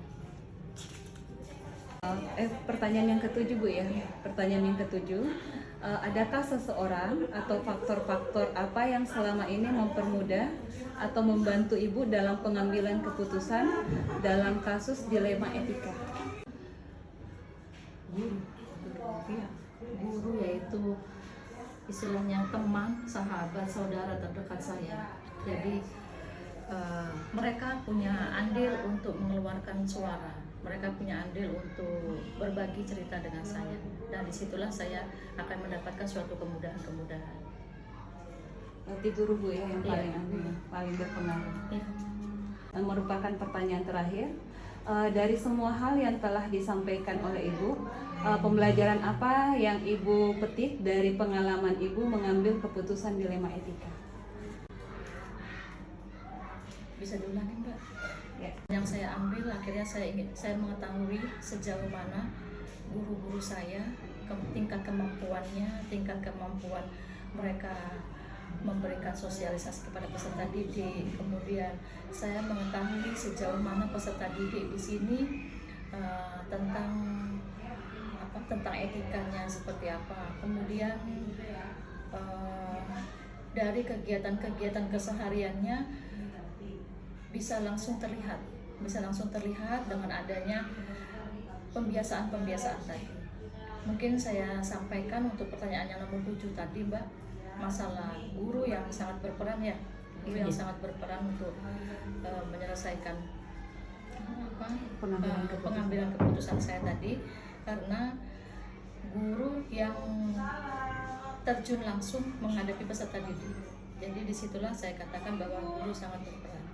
Pertanyaan yang ketujuh Bu ya. Pertanyaan yang ketujuh, adakah seseorang atau faktor-faktor apa yang selama ini mempermudah atau membantu Ibu dalam pengambilan keputusan dalam kasus dilema etika? Guru yaitu istilahnya teman, sahabat, saudara terdekat saya. Jadi mereka punya andil untuk mengeluarkan suara, mereka punya andil untuk berbagi cerita dengan saya, dan disitulah saya akan mendapatkan suatu kemudahan-kemudahan. Berarti guru Bu ya yang paling berpengaruh. Ya. Merupakan pertanyaan terakhir. Dari semua hal yang telah disampaikan oleh Ibu, pembelajaran apa yang Ibu petik dari pengalaman Ibu mengambil keputusan dilema etika? Bisa diulangi Mbak? Ya. Yang saya ambil akhirnya saya mengetahui sejauh mana guru-guru saya, tingkat kemampuan mereka memberikan sosialisasi kepada peserta didik. Kemudian saya mengetahui sejauh mana peserta didik di sini tentang etikanya seperti apa. Kemudian dari kegiatan-kegiatan kesehariannya bisa langsung terlihat dengan adanya pembiasaan tadi. Mungkin saya sampaikan untuk pertanyaan yang nomor 7 tadi, Mbak, masalah guru yang sangat berperan ya, guru yang sangat berperan untuk menyelesaikan pengambilan keputusan saya tadi, karena guru yang terjun langsung menghadapi peserta didik. Jadi disitulah saya katakan bahwa guru sangat berperan.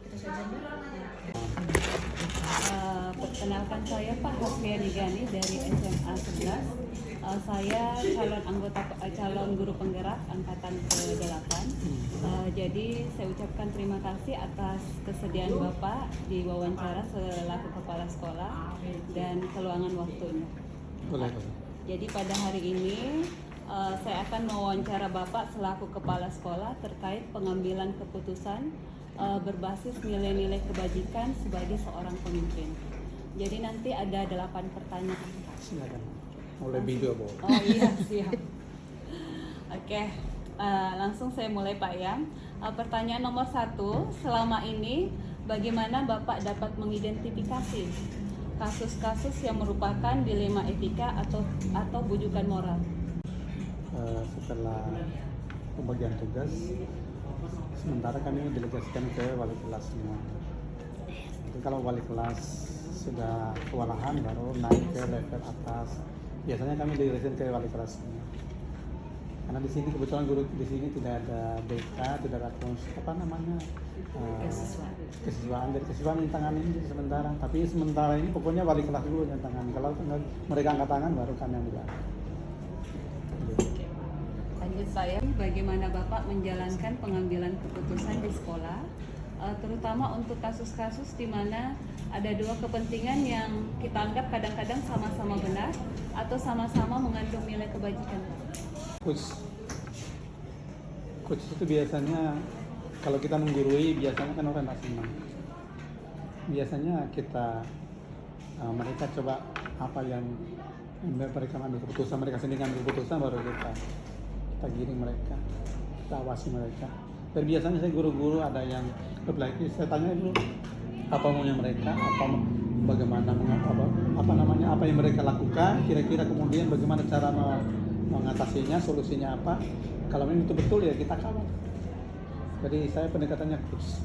Itu saja, Mbak. Perkenalkan, saya Pak Hasriani Gani dari SMA 11. Saya calon guru penggerak angkatan ke-8. Jadi saya ucapkan terima kasih atas kesediaan Bapak diwawancara selaku kepala sekolah dan keluangan waktunya. Boleh. Jadi pada hari ini saya akan mewawancara Bapak selaku kepala sekolah terkait pengambilan keputusan berbasis nilai-nilai kebajikan sebagai seorang pemimpin. Jadi nanti ada 8 pertanyaan. Silakan. Mulai video, Bu. Oh iya, siap. Oke, langsung saya mulai Pak ya. Pertanyaan nomor 1, selama ini bagaimana Bapak dapat mengidentifikasi kasus-kasus yang merupakan dilema etika atau bujukan moral? Setelah pembagian tugas, sementara kami delegasikan ke wali kelas semua. Jadi kalau wali kelas sudah kewalahan baru naik ke level atas. Biasanya kami delegasikan ke wali kelas semua. Karena di sini kebetulan guru di sini tidak ada BK, tidak ada kesiswaan. Dari kesiswaan yang tangani ini sementara. Tapi sementara ini pokoknya wali kelas dulu yang tangani. Kalau mereka angkat tangan baru kami ambil. Lanjut saya, bagaimana Bapak menjalankan pengambilan keputusan di sekolah, terutama untuk kasus-kasus di mana ada 2 kepentingan yang kita anggap kadang-kadang sama-sama benar atau sama-sama mengandung nilai kebajikan. Coach itu biasanya kalau kita menggurui biasanya kan orang tidak senang. Biasanya mereka coba apa yang mereka ambil keputusan, mereka sendiri ambil keputusan baru kita giring mereka, kita awasi mereka. Dan biasanya saya guru-guru ada yang berbelakang, saya tanya dulu apa maunya mereka, apa yang mereka lakukan, kira-kira kemudian bagaimana cara mengatasinya, solusinya apa. Kalau memang itu betul ya kita kawal. Jadi saya pendekatannya khusus.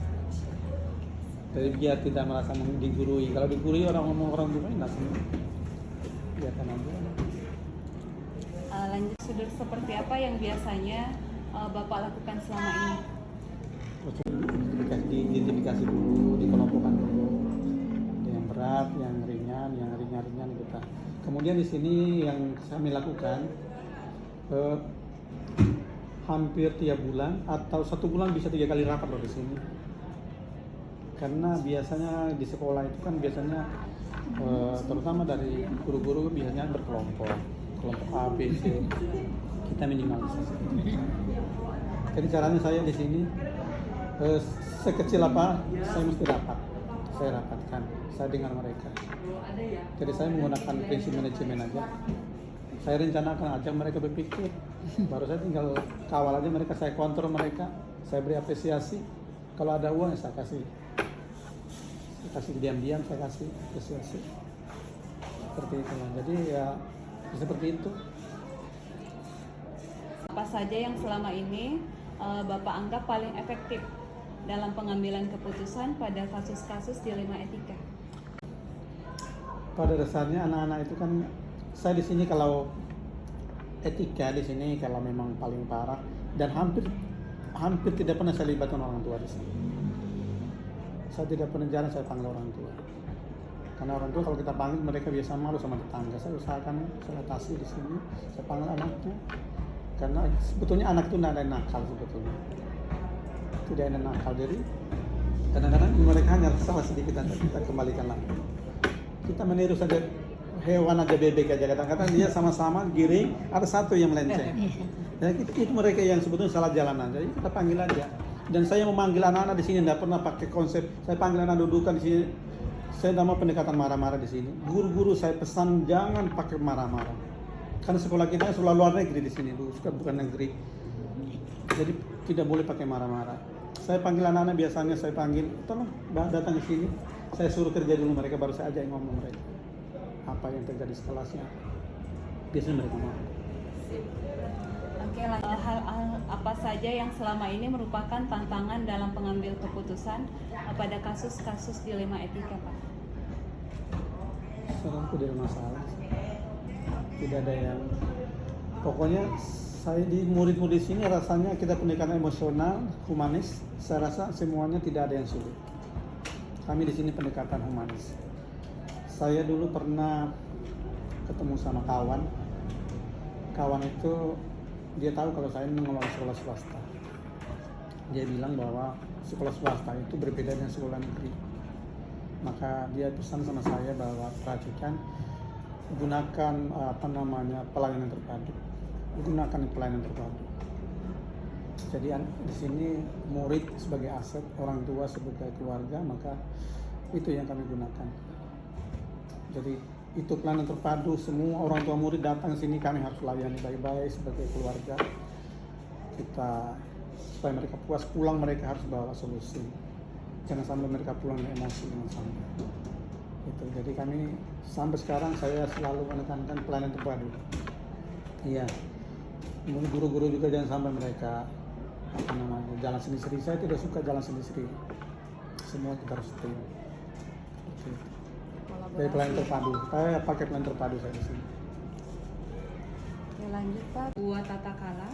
Jadi biar tidak merasa digurui. Kalau digurui orang tua enggak senang. Biarkan aja. Lanjut, sudut seperti apa yang biasanya Bapak lakukan selama ini? Diidentifikasi dulu, dikelompokkan dulu. Yang berat, yang ringan kita. Kemudian di sini yang kami lakukan hampir tiap bulan atau 1 bulan bisa 3 kali rapat loh di sini. Karena biasanya di sekolah itu kan biasanya terutama dari guru-guru biasanya berkelompok, kelompok A, B, C. Kita minimalisasi. Jadi caranya saya di sini sekecil apa saya mesti rapat. Saya rapatkan, saya dengar mereka. Jadi saya menggunakan prinsip manajemen aja. Saya rencanakan ajak mereka berpikir. Baru saya tinggal kawal aja mereka, saya kontrol mereka, saya beri apresiasi. Kalau ada uang saya kasih diam-diam, saya kasih apresiasi. Seperti itu. Jadi ya seperti itu. Apa saja yang selama ini Bapak anggap paling efektif dalam pengambilan keputusan pada kasus-kasus dilema etika? Pada dasarnya anak-anak itu kan, saya di sini kalau etika di sini kalau memang paling parah dan hampir tidak pernah saya libatkan orang tua di sini. Saya tidak pernah jarang saya panggil orang tua. Karena orang tua kalau kita panggil mereka biasa malu sama tetangga. Saya usahakan saya atasi di sini. Saya panggil anaknya. Karena sebetulnya anak itu tidak ada yang nakal sebetulnya. Tidak ada nakal, jadi kadang-kadang mereka hanya salah sedikit dan kita kembalikan lagi. Kita meniru saja hewan aja, bebek aja, kadang-kadang dia sama-sama giring, ada satu yang melenceng. Ya, itu mereka yang sebetulnya salah jalanan. Jadi kita panggil aja. Dan saya memanggil anak-anak di sini tidak pernah pakai konsep. Saya panggil anak dudukan di sini. Saya tidak mau pendekatan marah-marah di sini. Guru-guru saya pesan jangan pakai marah-marah. Karena sekolah kita sekolah luar negeri di sini, bukan negeri. Jadi tidak boleh pakai marah-marah. Saya panggil anak-anak biasanya saya panggil, tolong datang ke sini. Saya suruh kerja dulu mereka baru saya ajak ngomong mereka. Apa yang terjadi di kelasnya. Biasanya mereka mau. Oke, hal apa saja yang selama ini merupakan tantangan dalam pengambil keputusan pada kasus-kasus dilema etika, Pak? Sekarang tidak ada masalah. Tidak ada yang pokoknya saya di murid-murid sini rasanya kita pendekatan emosional, humanis. Saya rasa semuanya tidak ada yang sulit. Kami di sini pendekatan humanis. Saya dulu pernah ketemu sama kawan. Kawan itu dia tahu kalau saya mengelola sekolah swasta. Dia bilang bahwa sekolah swasta itu berbeda dengan sekolah negeri. Maka dia pesan sama saya bahwa perhatikan, gunakan pelayanan terpadu. Gunakan pelayanan terpadu. Jadi di sini murid sebagai aset, orang tua sebagai keluarga, maka itu yang kami gunakan. Jadi itu pelayanan terpadu, semua orang tua murid datang sini kami harus layani baik-baik sebagai keluarga. Kita supaya mereka puas pulang mereka harus bawa solusi. Jangan sampai mereka pulang dengan emosi dengan sampai. Itu. Jadi kami sampai sekarang saya selalu menekankan pelayanan terpadu. Iya. Guru-guru juga jangan sampai mereka jalan sendiri. Saya tidak suka jalan sendiri. Semua kita harus terima. Dari pelayanan terpadu, saya pakai pelayanan terpadu saya di sini. Oke, lanjut Pak. Sebuah tata kala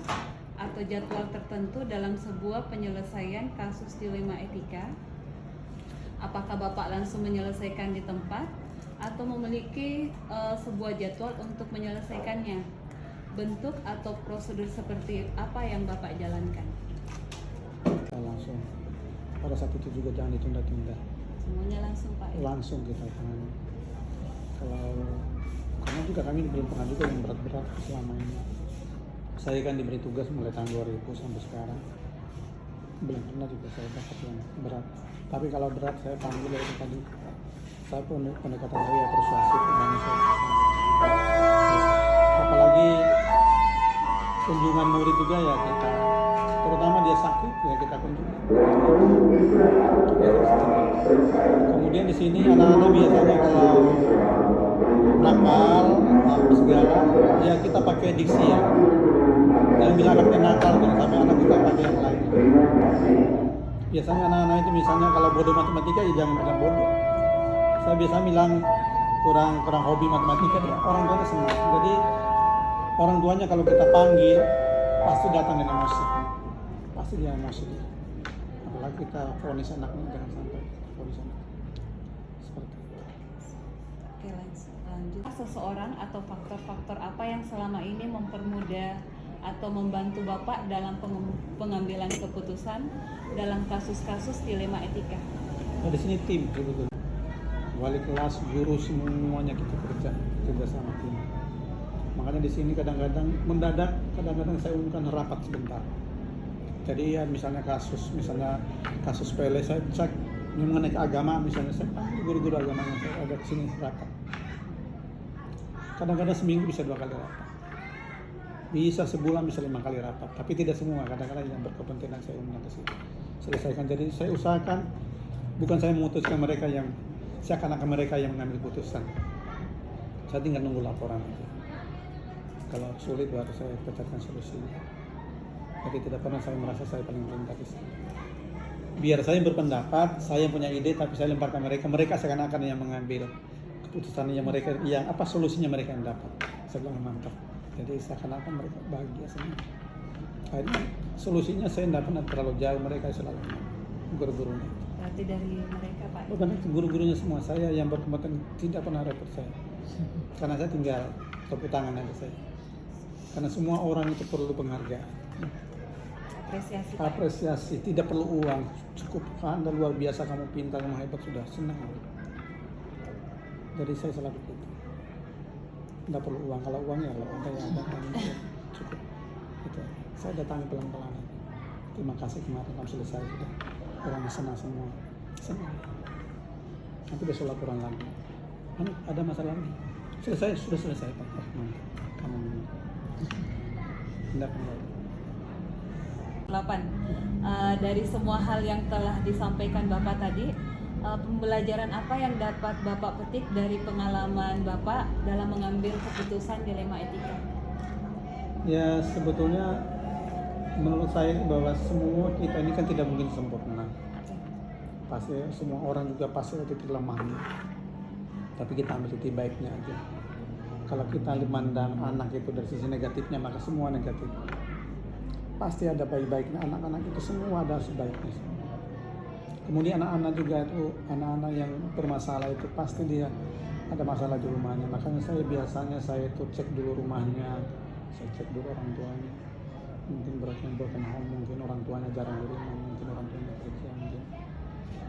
atau jadwal tertentu dalam sebuah penyelesaian kasus dilema etika. Apakah Bapak langsung menyelesaikan di tempat atau memiliki sebuah jadwal untuk menyelesaikannya? Bentuk atau prosedur seperti apa yang Bapak jalankan? Kita langsung. Pada saat itu juga jangan ditunda-tunda. Semuanya langsung Pak? Langsung kita tangani. Karena juga kami belum pernah juga yang berat-berat selama ini. Saya kan diberi tugas mulai tahun 2000 sampai sekarang. Belum pernah juga saya dapat yang berat. Tapi kalau berat saya panggil itu tadi. Saya pendekatan saya persuasif dengan saya. Apalagi kunjungan murid juga ya kita. Terutama dia sakit ya kita kunjungi. Kemudian di sini anak-anak biasanya kalau nakal apa segala ya kita pakai diksi ya. Jangan bilang anaknya nakal jangan sampai anak kita pakai yang lain. Biasanya anak-anak itu misalnya kalau bodoh matematika ya jangan bilang bodoh. Saya biasa bilang kurang hobi matematika ya orang tuanya senang. Jadi orang tuanya kalau kita panggil pasti datang dengan emosi. Pasti dia emosi. Apalagi kita vonis anaknya jangan sampai vonis anak. Seperti itu. Oke, lanjut. Seseorang atau faktor-faktor apa yang selama ini mempermudah atau membantu Bapak dalam pengambilan keputusan dalam kasus-kasus dilema etika? Nah, di sini tim betul. Wali kelas, guru semuanya kita kerja sama tim. Makanya di sini kadang-kadang mendadak, kadang-kadang saya umumkan rapat sebentar. Jadi ya misalnya kasus sepele saya cek mengenai agama misalnya saya panggil guru-guru agama yang saya ada di sini rapat. Kadang-kadang seminggu bisa 2 kali rapat. Bisa sebulan bisa 5 kali rapat, tapi tidak semua. Kadang-kadang yang berkepentingan saya umumkan ke sini. Selesaikan. Jadi saya usahakan bukan saya memutuskan mereka yang seakan-akan mereka yang mengambil putusan. Saya tinggal nunggu laporan aja. Kalau sulit baru saya pecahkan solusinya. Jadi tidak pernah saya merasa saya paling pintar di sini. Biar saya berpendapat, saya punya ide, tapi saya lemparkan mereka seakan-akan yang mengambil keputusannya mereka, yang apa solusinya mereka yang dapat. Saya bilang mantap. Jadi seakan-akan mereka bahagia semua. Akhirnya solusinya saya tidak pernah terlalu jauh, mereka selalu guru-gurunya. Berarti dari mereka Pak? Bukan guru-gurunya semua, saya yang berkompeten tidak pernah repot saya. Karena saya tinggal tepuk tangan aja saya. Karena semua orang itu perlu penghargaan. Apresiasi, tidak perlu uang, cukup Anda luar biasa, kamu pintar, kamu hebat, sudah senang. Jadi saya selalu begitu. Tidak perlu uang, kalau uangnya kalau ada yang ada cukup. Gitu. Saya datangi pelan-pelan. Terima kasih kemarin kamu selesai sudah. Orang senang semua. Senang. Nanti besok laporan lagi. Ada masalah lagi? Sudah selesai Pak. Kamu tidak kembali. 8. Dari semua hal yang telah disampaikan Bapak tadi, pembelajaran apa yang dapat Bapak petik dari pengalaman Bapak dalam mengambil keputusan dilema etika? Ya sebetulnya menurut saya bahwa semua kita ini kan tidak mungkin sempurna. Pasti semua orang juga pasti ada titik lemahnya. Tapi kita ambil titik baiknya aja. Kalau kita memandang anak itu dari sisi negatifnya, maka semua negatif. Pasti ada baik-baiknya. Anak-anak itu semua ada sebaiknya. Kemudian anak-anak juga itu, anak-anak yang bermasalah itu pasti dia ada masalah di rumahnya. Makanya saya itu cek dulu rumahnya, saya cek dulu orang tuanya. Mungkin beratnya broken home, mungkin orang tuanya jarang di rumah, mungkin orang tuanya kerja, mungkin.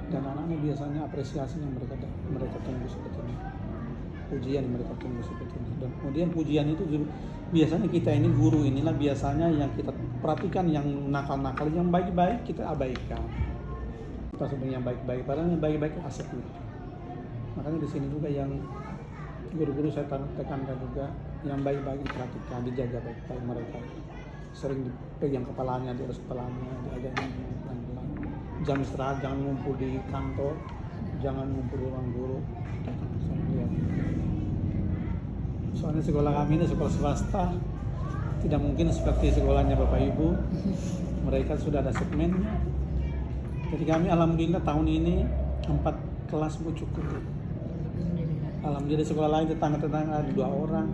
Dan anak-anak biasanya apresiasi yang mereka tunggu sebetulnya, pujian yang mereka tunggu sebetulnya. Dan kemudian pujian itu juga biasanya kita ini guru inilah biasanya yang kita perhatikan, yang nakal-nakal, yang baik-baik kita abaikan. Kita sebenarnya yang baik-baik, padahal yang baik-baik aset itu. Makanya di sini juga yang guru-guru saya tekankan juga, yang baik-baik diperhatikan, dijaga baik-baik mereka. Sering dipegang kepalanya, di atas kepalanya, diajarin pelan-pelan. Jam istirahat jangan ngumpul di kantor, jangan ngumpul di ruang guru. Saya lihat. Soalnya sekolah kami ini sekolah swasta, tidak mungkin seperti sekolahnya Bapak Ibu. Mereka sudah ada segmennya. Jadi kami alhamdulillah tahun ini 4 kelas Bu cukup. Alhamdulillah di sekolah lain tetangga-tetangga ada 2 orang.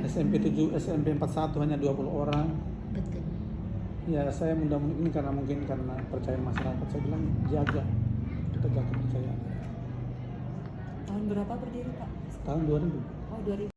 SMP 41 hanya 20 orang. Betul. Ya saya mudah-mudahan ini karena percaya masyarakat, saya bilang jaga, kita jaga kepercayaan. Tahun berapa berdiri Pak? Tahun 2000. Oh 2000.